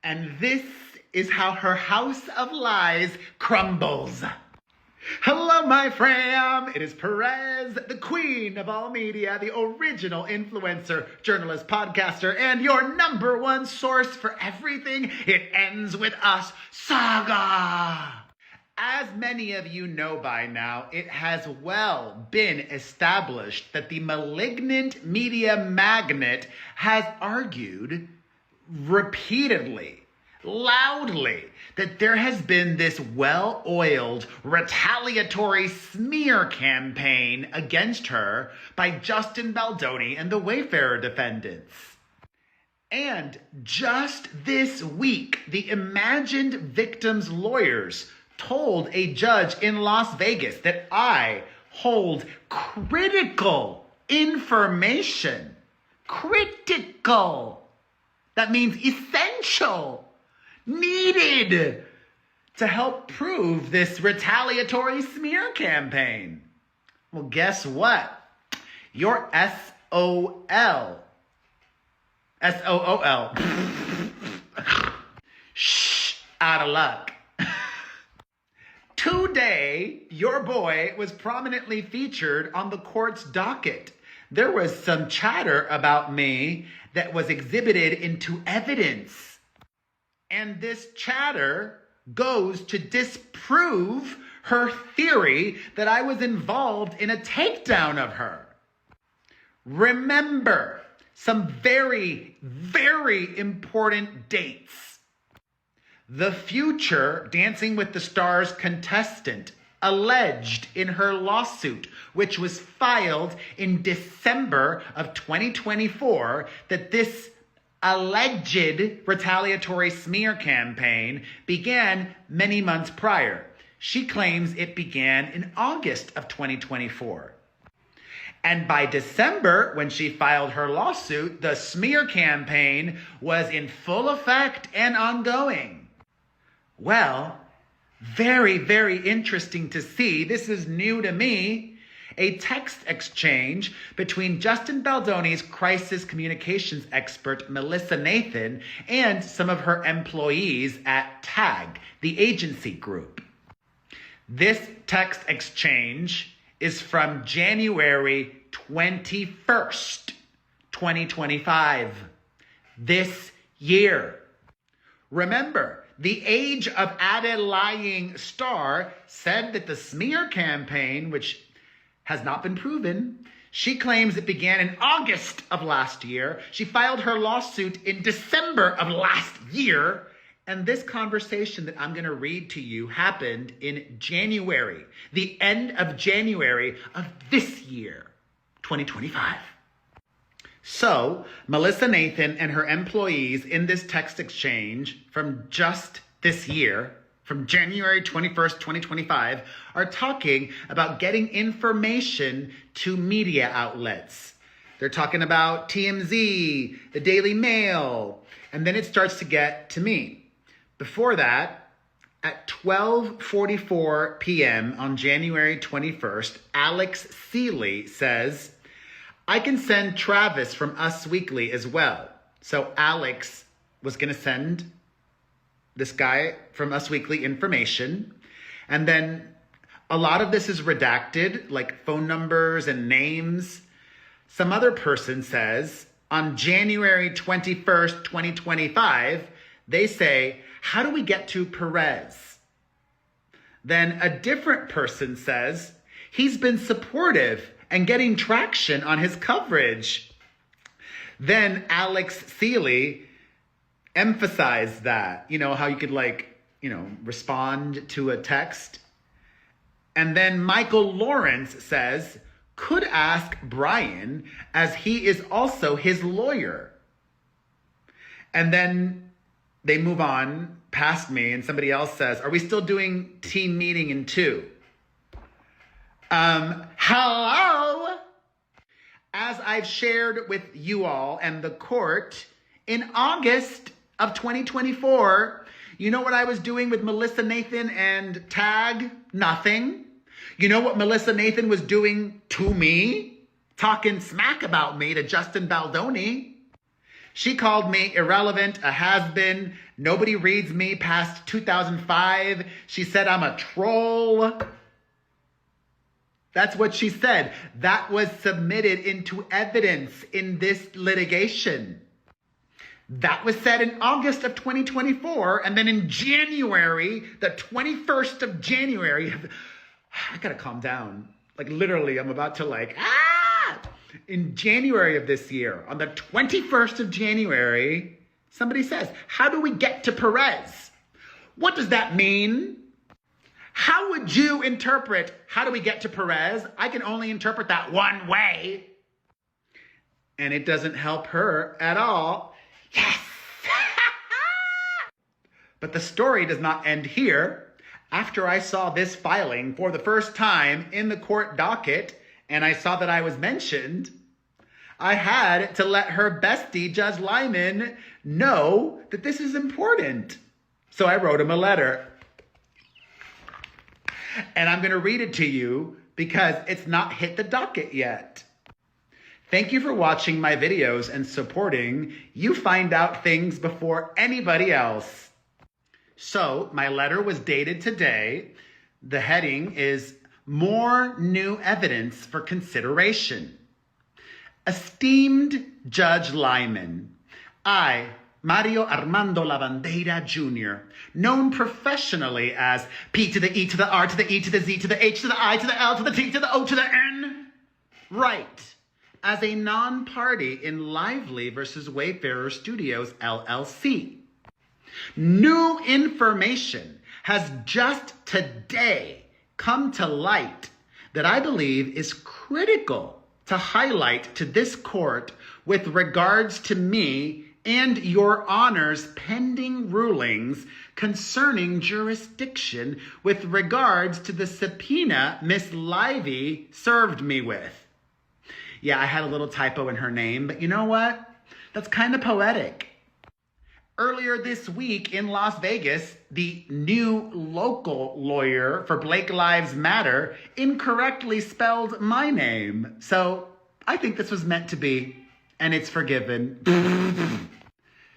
And this is how her house of lies crumbles. Hello, my fam. It is Perez, the queen of all media, the original influencer, journalist, podcaster, and your number one source for everything It Ends With Us saga. As many of you know by now, it has well been established that the malignant media magnate has argued repeatedly, loudly, that there has been this well-oiled retaliatory smear campaign against her by Justin Baldoni and the Wayfarer defendants. And just this week, the imagined victims' lawyers told a judge in Las Vegas that I hold critical information. Critical. That means essential, needed to help prove this retaliatory smear campaign. Well, guess what? Your S-O-O-L. Shh, out of luck. Today, your boy was prominently featured on the court's docket. There was some chatter about me that was exhibited into evidence. And this chatter goes to disprove her theory that I was involved in a takedown of her. Remember some very, very important dates. The future Dancing with the Stars contestant alleged in her lawsuit, which was filed in December of 2024, that this alleged retaliatory smear campaign began many months prior. She claims it began in August of 2024. And by December, when she filed her lawsuit, the smear campaign was in full effect and ongoing. Well, very, very interesting to see. This is new to me. A text exchange between Justin Baldoni's crisis communications expert, Melissa Nathan, and some of her employees at TAG, the agency group. This text exchange is from January 21st, 2025. This year. Remember, the age of added lying star said that the smear campaign, which has not been proven, she claims it began in August of last year. She filed her lawsuit in December of last year. And this conversation that I'm going to read to you happened in January, the end of January of this year, 2025. So, Melissa Nathan and her employees in this text exchange from just this year, from January 21st, 2025, are talking about getting information to media outlets. They're talking about TMZ, the Daily Mail, and then it starts to get to me. Before that, at 12:44 p.m. on January 21st, Alex Seeley says, I can send Travis from Us Weekly as well. So Alex was going to send this guy from Us Weekly information. And then a lot of this is redacted, like phone numbers and names. Some other person says, on January 21st, 2025, they say, how do we get to Perez? Then a different person says, he's been supportive and getting traction on his coverage. Then Alex Seeley emphasized that, how you could respond to a text. And then Michael Lawrence says, could ask Brian as he is also his lawyer. And then they move on past me and somebody else says, are we still doing team meeting in 2? Hello? As I've shared with you all and the court, in August of 2024, you know what I was doing with Melissa Nathan and TAG? Nothing. You know what Melissa Nathan was doing to me? Talking smack about me to Justin Baldoni. She called me irrelevant, a has-been. Nobody reads me past 2005. She said I'm a troll. That's what she said. That was submitted into evidence in this litigation. That was said in August of 2024. And then in January, the 21st of January, I gotta calm down. Like literally, I'm about to In January of this year, on the 21st of January, somebody says, how do we get to Perez? What does that mean? How would you interpret, how do we get to Perez? I can only interpret that one way. And it doesn't help her at all. Yes! But the story does not end here. After I saw this filing for the first time in the court docket, and I saw that I was mentioned, I had to let her bestie, Judge Lyman, know that this is important. So I wrote him a letter. And I'm going to read it to you because it's not hit the docket yet. Thank you for watching my videos and supporting. You find out things before anybody else. So my letter was dated today. The heading is More New Evidence for Consideration. Esteemed Judge Lyman, I, Mario Armando Lavandeira Jr., known professionally as P to the E to the R to the E to the Z to the H to the I to the L to the T to the O to the N, write as a non-party in Lively versus Wayfarer Studios, LLC. New information has just today come to light that I believe is critical to highlight to this court with regards to me and your honor's pending rulings concerning jurisdiction with regards to the subpoena Miss Lively served me with. Yeah, I had a little typo in her name, but you know what? That's kind of poetic. Earlier this week in Las Vegas, the new local lawyer for Blake Lives Matter incorrectly spelled my name. So I think this was meant to be, and it's forgiven.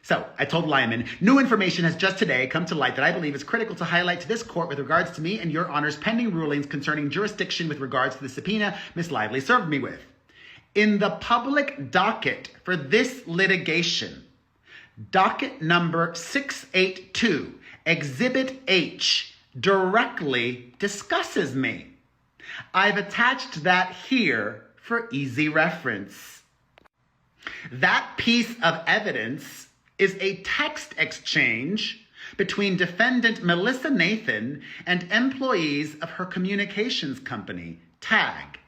So I told Lyman, new information has just today come to light that I believe is critical to highlight to this court with regards to me and your honor's pending rulings concerning jurisdiction with regards to the subpoena Miss Lively served me with. In the public docket for this litigation, docket number 682, Exhibit H, directly discusses me. I've attached that here for easy reference. That piece of evidence is a text exchange between defendant Melissa Nathan and employees of her communications company, TAG.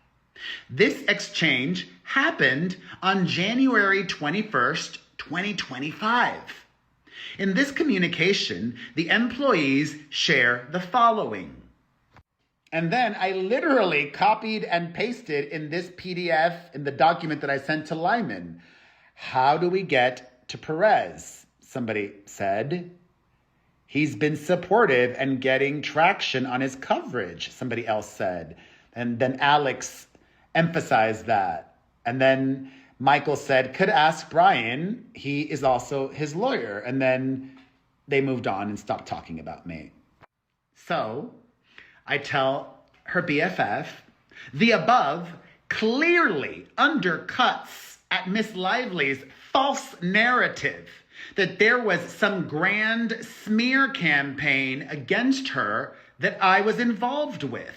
This exchange happened on January 21st, 2025. In this communication, the employees share the following. And then I literally copied and pasted in this PDF in the document that I sent to Lyman. How do we get to Perez? Somebody said. He's been supportive and getting traction on his coverage, somebody else said. And then Alex emphasized that. And then Michael said, could ask Brian. He is also his lawyer. And then they moved on and stopped talking about me. So I tell her BFF, the above clearly undercuts at Miss Lively's false narrative that there was some grand smear campaign against her that I was involved with.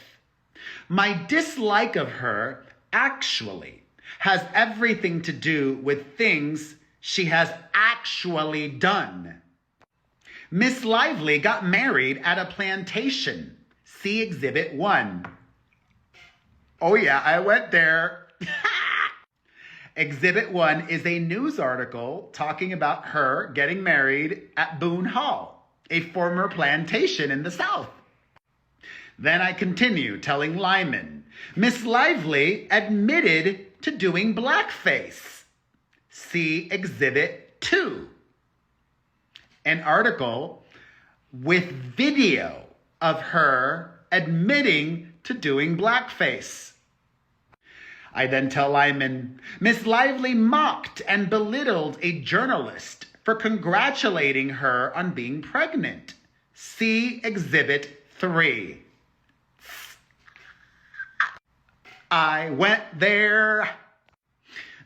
My dislike of her actually has everything to do with things she has actually done. Miss Lively got married at a plantation. See Exhibit 1. Oh yeah, I went there. Exhibit 1 is a news article talking about her getting married at Boone Hall, a former plantation in the South. Then I continue telling Lyman, Miss Lively admitted to doing blackface. See Exhibit 2. An article with video of her admitting to doing blackface. I then tell Lyman, Miss Lively mocked and belittled a journalist for congratulating her on being pregnant. See Exhibit 3. I went there.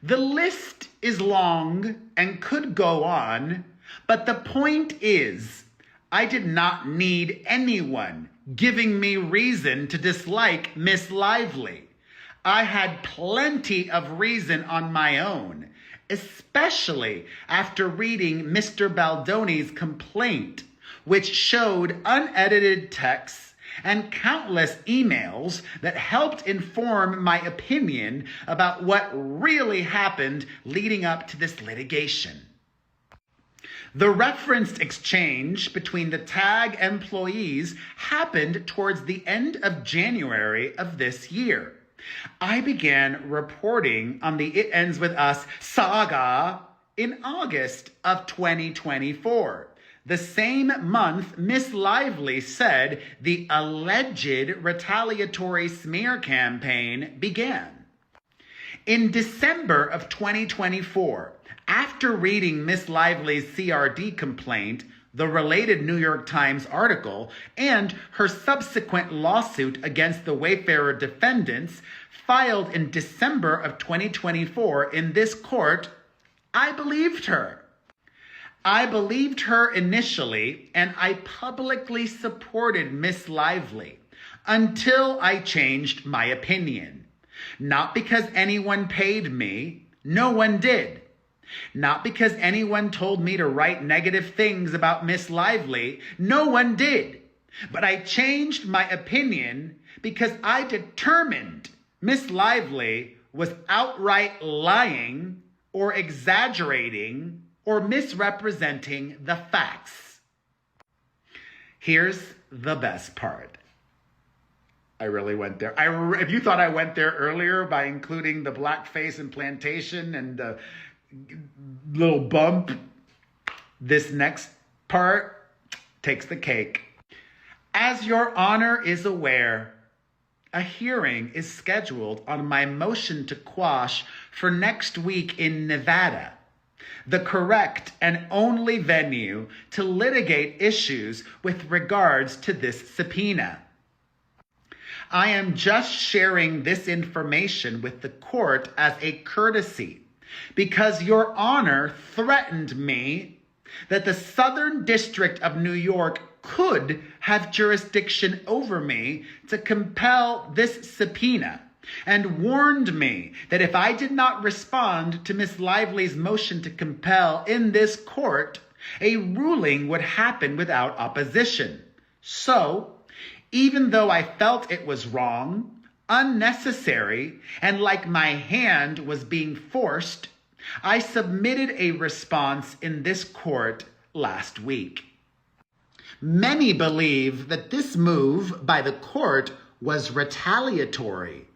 The list is long and could go on, but the point is, I did not need anyone giving me reason to dislike Miss Lively. I had plenty of reason on my own, especially after reading Mr. Baldoni's complaint, which showed unedited texts and countless emails that helped inform my opinion about what really happened leading up to this litigation. The referenced exchange between the TAG employees happened towards the end of January of this year. I began reporting on the It Ends With Us saga in August of 2024. The same month, Miss Lively said the alleged retaliatory smear campaign began. In December of 2024, after reading Miss Lively's CRD complaint, the related New York Times article, and her subsequent lawsuit against the Wayfarer defendants filed in December of 2024 in this court, I believed her. I believed her initially, and I publicly supported Miss Lively until I changed my opinion. Not because anyone paid me, no one did. Not because anyone told me to write negative things about Miss Lively, no one did. But I changed my opinion because I determined Miss Lively was outright lying or exaggerating or misrepresenting the facts. Here's the best part. I really went there. If you thought I went there earlier by including the blackface and plantation and the little bump, this next part takes the cake. As your honor is aware, a hearing is scheduled on my motion to quash for next week in Nevada, the correct and only venue to litigate issues with regards to this subpoena. I am just sharing this information with the court as a courtesy because your honor threatened me that the Southern District of New York could have jurisdiction over me to compel this subpoena and warned me that if I did not respond to Miss Lively's motion to compel in this court, a ruling would happen without opposition. So, even though I felt it was wrong, unnecessary, and like my hand was being forced, I submitted a response in this court last week. Many believe that this move by the court was retaliatory,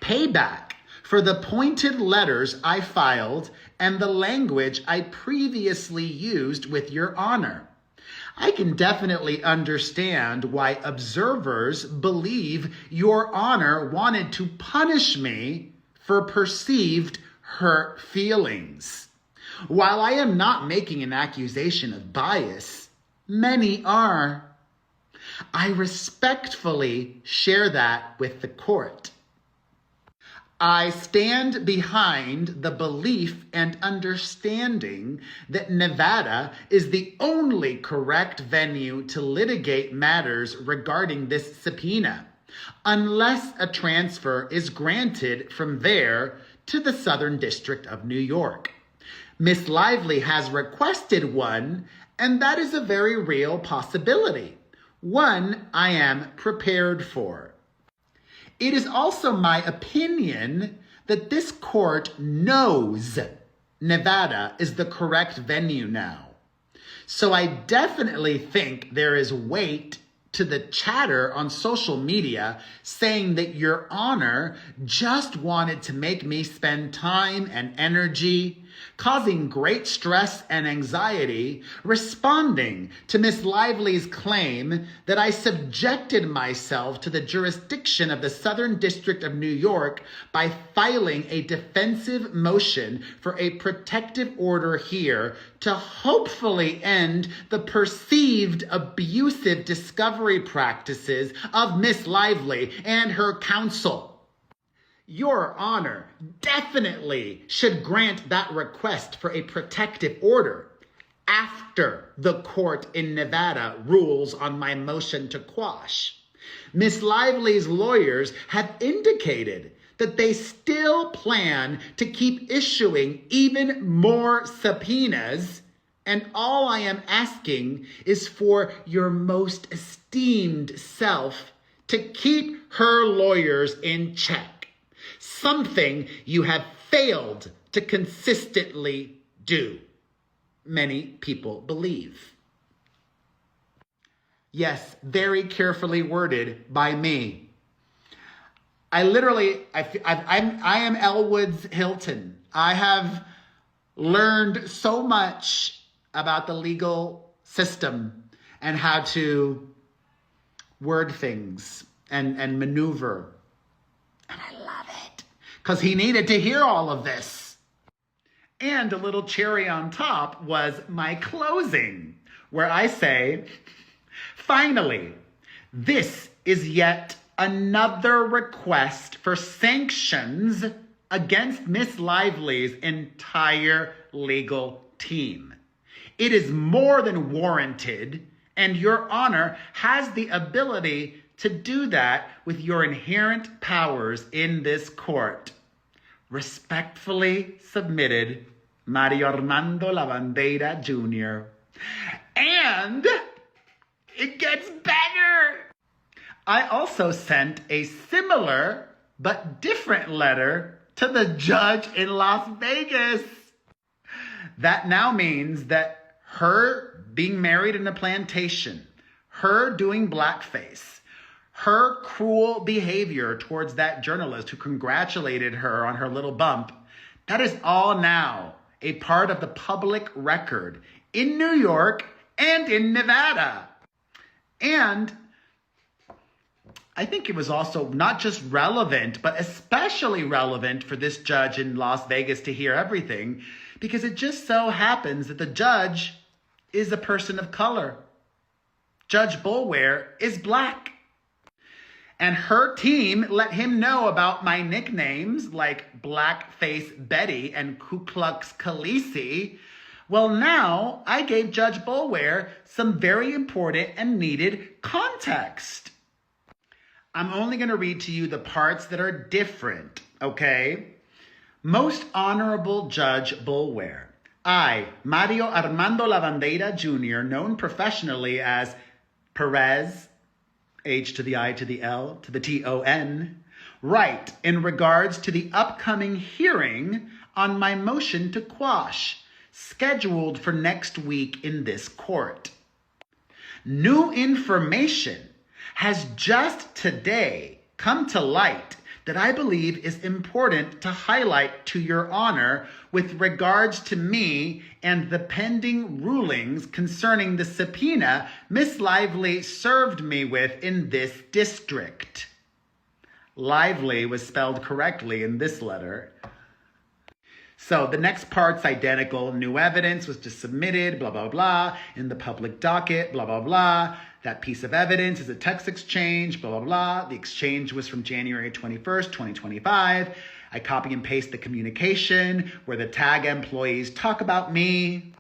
payback for the pointed letters I filed and the language I previously used with your honor. I can definitely understand why observers believe your honor wanted to punish me for perceived hurt feelings. While I am not making an accusation of bias, many are. I respectfully share that with the court. I stand behind the belief and understanding that Nevada is the only correct venue to litigate matters regarding this subpoena, unless a transfer is granted from there to the Southern District of New York. Miss Lively has requested one, and that is a very real possibility, one I am prepared for. It is also my opinion that this court knows Nevada is the correct venue now. So I definitely think there is weight to the chatter on social media saying that your honor just wanted to make me spend time and energy causing great stress and anxiety, responding to Miss Lively's claim that I subjected myself to the jurisdiction of the Southern District of New York by filing a defensive motion for a protective order here to hopefully end the perceived abusive discovery practices of Miss Lively and her counsel. Your Honor definitely should grant that request for a protective order after the court in Nevada rules on my motion to quash. Miss Lively's lawyers have indicated that they still plan to keep issuing even more subpoenas, and all I am asking is for your most esteemed self to keep her lawyers in check. Something you have failed to consistently do, many people believe. Yes, very carefully worded by me. I am Elwood's Hilton. I have learned so much about the legal system and how to word things and maneuver. And I love it, because he needed to hear all of this. And a little cherry on top was my closing, where I say, finally, this is yet another request for sanctions against Miss Lively's entire legal team. It is more than warranted, and Your Honor has the ability to do that with your inherent powers in this court. Respectfully submitted, Mario Armando Lavandera Jr. And it gets better. I also sent a similar but different letter to the judge in Las Vegas. That now means that her being married in a plantation, her doing blackface, her cruel behavior towards that journalist who congratulated her on her little bump, that is all now a part of the public record in New York and in Nevada. And I think it was also not just relevant, but especially relevant for this judge in Las Vegas to hear everything, because it just so happens that the judge is a person of color. Judge Boulware is black. And her team let him know about my nicknames like Blackface Betty and Ku Klux Khaleesi. Well, now I gave Judge Boulware some very important and needed context. I'm only going to read to you the parts that are different, okay? Most Honorable Judge Boulware, I, Mario Armando Lavandera Jr., known professionally as Perez, H to the I to the L to the T-O-N, write in regards to the upcoming hearing on my motion to quash, scheduled for next week in this court. New information has just today come to light that I believe is important to highlight to Your Honor with regards to me and the pending rulings concerning the subpoena Miss Lively served me with in this district. Lively was spelled correctly in this letter. So the next part's identical. New evidence was just submitted, blah, blah, blah, in the public docket, blah, blah, blah. That piece of evidence is a text exchange, blah, blah, blah. The exchange was from January 21st, 2025. I copy and paste the communication where the tag employees talk about me.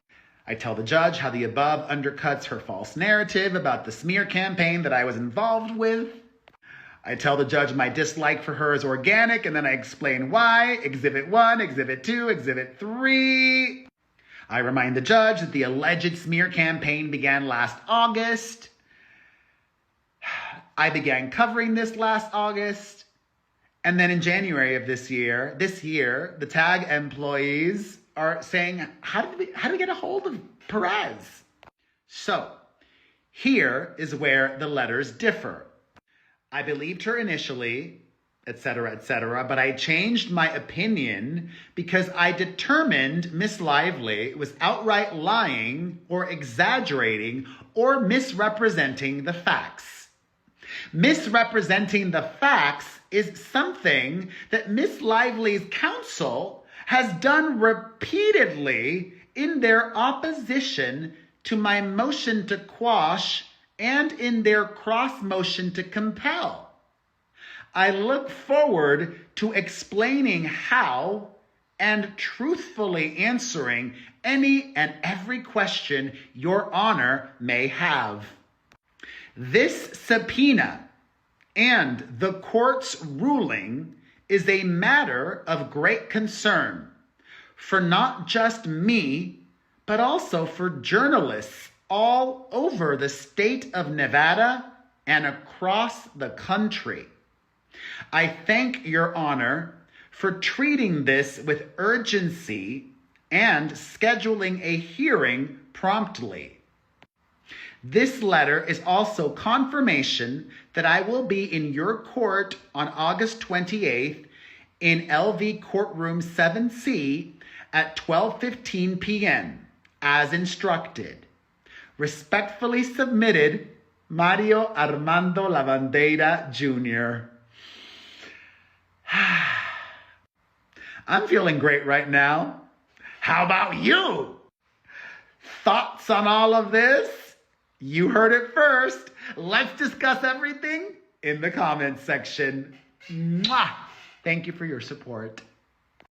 I tell the judge how the above undercuts her false narrative about the smear campaign that I was involved with. I tell the judge my dislike for her is organic, and then I explain why. Exhibit 1, Exhibit 2, Exhibit 3. I remind the judge that the alleged smear campaign began last August. I began covering this last August. And then in January of this year, the tag employees are saying, how do we get a hold of Perez? So here is where the letters differ. I believed her initially, etc., but I changed my opinion because I determined Miss Lively was outright lying or exaggerating or misrepresenting the facts. Misrepresenting the facts is something that Miss Lively's counsel has done repeatedly in their opposition to my motion to quash and in their cross motion to compel. I look forward to explaining how and truthfully answering any and every question Your Honor may have. This subpoena and the court's ruling is a matter of great concern for not just me, but also for journalists all over the state of Nevada and across the country. I thank Your Honor for treating this with urgency and scheduling a hearing promptly. This letter is also confirmation that I will be in your court on August 28th in LV Courtroom 7C at 12:15 p.m. as instructed. Respectfully submitted, Mario Armando Lavandeira Jr. I'm feeling great right now. How about you? Thoughts on all of this? You heard it first. Let's discuss everything in the comments section. Mwah! Thank you for your support.